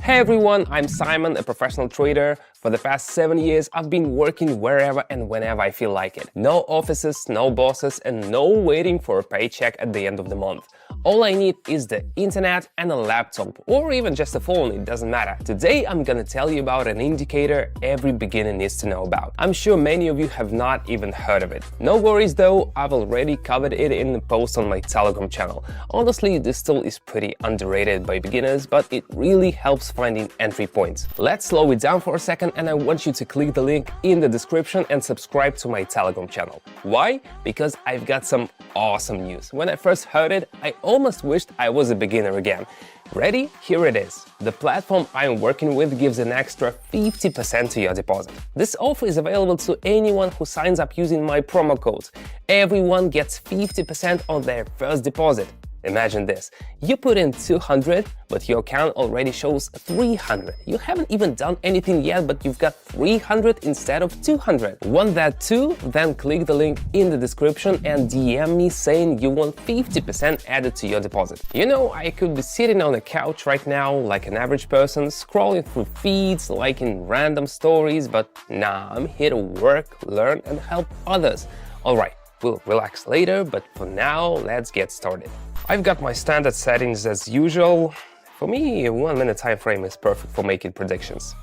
Hey everyone, I'm Simon, a professional trader. For the past 7 years, I've been working wherever and whenever I feel like it. No offices, no bosses, and no waiting for a paycheck at the end of the month. All I need is the internet and a laptop, or even just a phone, it doesn't matter. Today, I'm gonna tell you about an indicator every beginner needs to know about. I'm sure many of you have not even heard of it. No worries though, I've already covered it in a post on my Telegram channel. Honestly, this tool is pretty underrated by beginners, but it really helps finding entry points. Let's slow it down for a second, and I want you to click the link in the description and subscribe to my Telegram channel. Why? Because I've got some awesome news. When I first heard it, I almost wished I was a beginner again. Ready? Here it is. The platform I'm working with gives an extra 50% to your deposit. This offer is available to anyone who signs up using my promo code. Everyone gets 50% on their first deposit. Imagine this, you put in 200, but your account already shows 300. You haven't even done anything yet, but you've got 300 instead of 200. Want that too? Then click the link in the description and DM me saying you want 50% added to your deposit. You know, I could be sitting on a couch right now like an average person, scrolling through feeds, liking random stories, but nah, I'm here to work, learn, and help others. Alright, we'll relax later, but for now, let's get started. I've got my standard settings as usual. For me, a 1 minute time frame is perfect for making predictions.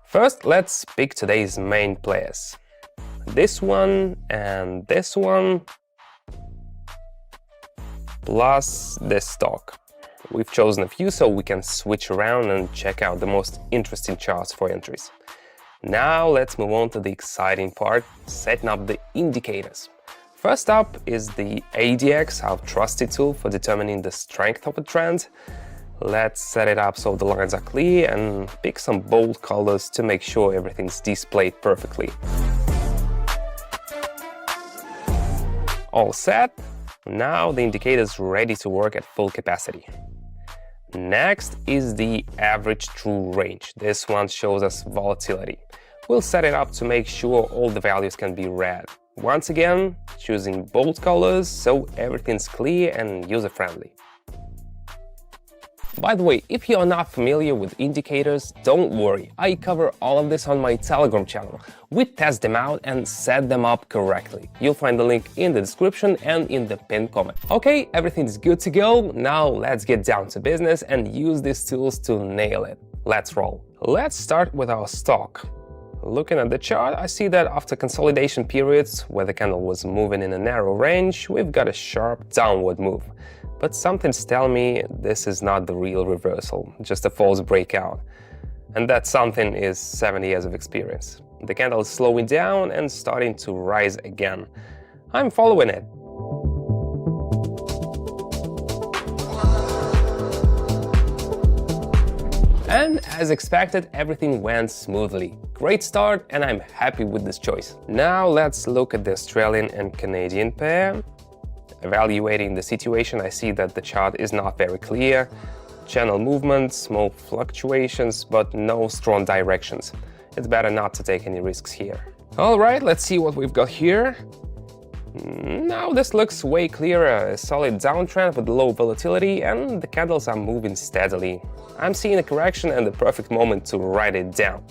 First, let's pick today's main players. This one and this one, plus this stock. We've chosen a few so we can switch around and check out the most interesting charts for entries. Now let's move on to the exciting part, setting up the indicators. First up is the ADX, our trusty tool for determining the strength of a trend. Let's set it up so the lines are clear and pick some bold colors to make sure everything's displayed perfectly. All set. Now the indicator's ready to work at full capacity. Next is the average true range. This one shows us volatility. We'll set it up to make sure all the values can be read. Once again, choosing bold colors so everything's clear and user-friendly. By the way, if you are not familiar with indicators, don't worry, I cover all of this on my Telegram channel. We test them out and set them up correctly. You'll find the link in the description and in the pinned comment. Okay, everything's good to go, now let's get down to business and use these tools to nail it. Let's roll. Let's start with our stock. Looking at the chart, I see that after consolidation periods, where the candle was moving in a narrow range, we've got a sharp downward move. But something's telling me this is not the real reversal, just a false breakout. And that something is 7 years of experience. The candle is slowing down and starting to rise again. I'm following it. And as expected, everything went smoothly. Great start, and I'm happy with this choice. Now let's look at the Australian and Canadian pair. Evaluating the situation, I see that the chart is not very clear. Channel movements, small fluctuations, but no strong directions. It's better not to take any risks here. Alright, let's see what we've got here. Now this looks way clearer, a solid downtrend with low volatility, and the candles are moving steadily. I'm seeing a correction and the perfect moment to write it down.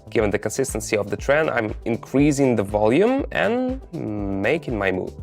Given the consistency of the trend, I'm increasing the volume and making my move.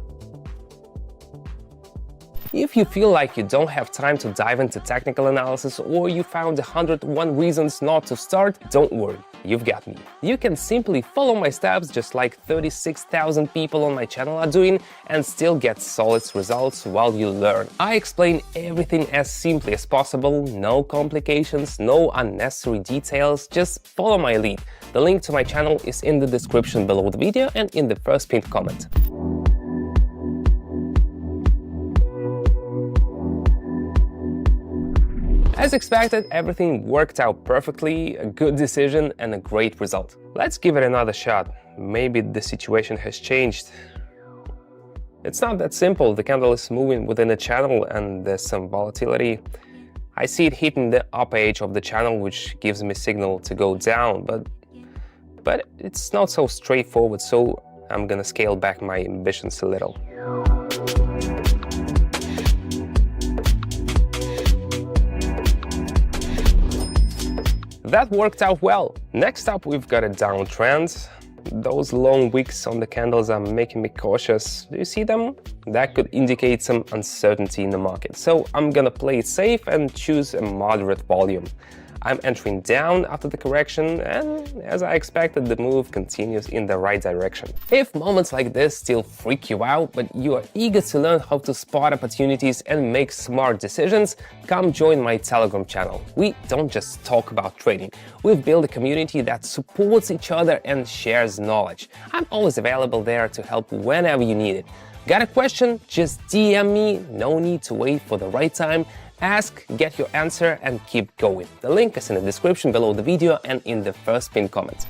If you feel like you don't have time to dive into technical analysis or you found 101 reasons not to start, don't worry, you've got me. You can simply follow my steps just like 36,000 people on my channel are doing and still get solid results while you learn. I explain everything as simply as possible, no complications, no unnecessary details, just follow my lead. The link to my channel is in the description below the video and in the first pinned comment. As expected, everything worked out perfectly, a good decision and a great result. Let's give it another shot. Maybe the situation has changed. It's not that simple. The candle is moving within a channel and there's some volatility. I see it hitting the upper edge of the channel, which gives me signal to go down, but it's not so straightforward, so I'm gonna scale back my ambitions a little. That worked out well. Next up, we've got a downtrend. Those long wicks on the candles are making me cautious. Do you see them? That could indicate some uncertainty in the market. So I'm gonna play it safe and choose a moderate volume. I'm entering down after the correction, and as I expected, the move continues in the right direction. If moments like this still freak you out, but you are eager to learn how to spot opportunities and make smart decisions, come join my Telegram channel. We don't just talk about trading. We've built a community that supports each other and shares knowledge. I'm always available there to help whenever you need it. Got a question? Just DM me, no need to wait for the right time. Ask, get your answer, and keep going. The link is in the description below the video and in the first pinned comment.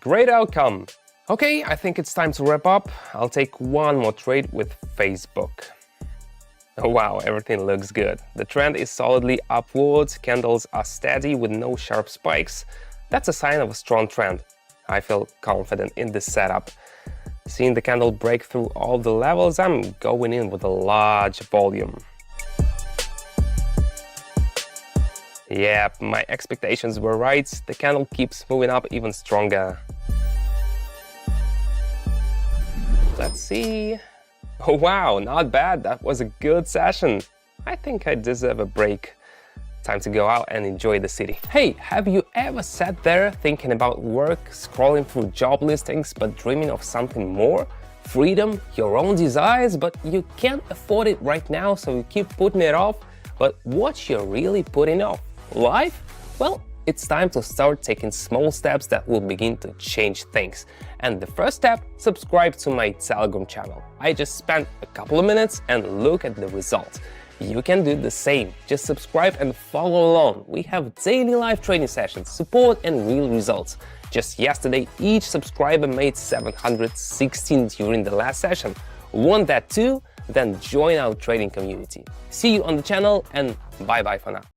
Great outcome! Okay, I think it's time to wrap up. I'll take one more trade with Facebook. Oh wow, everything looks good. The trend is solidly upwards, candles are steady with no sharp spikes. That's a sign of a strong trend. I feel confident in this setup. Seeing the candle break through all the levels, I'm going in with a large volume. Yep, my expectations were right. The candle keeps moving up even stronger. Let's see. Oh wow, not bad. That was a good session. I think I deserve a break. Time to go out and enjoy the city. Hey, have you ever sat there thinking about work, scrolling through job listings, but dreaming of something more? Freedom, your own desires, but you can't afford it right now, so you keep putting it off. But what you're really putting off? Life? Well, it's time to start taking small steps that will begin to change things. And the first step, subscribe to my Telegram channel. I just spent a couple of minutes and look at the results. You can do the same. Just subscribe and follow along. We have daily live trading sessions, support, and real results. Just yesterday, each subscriber made 716 during the last session. Want that too? Then join our trading community. See you on the channel, and bye-bye for now.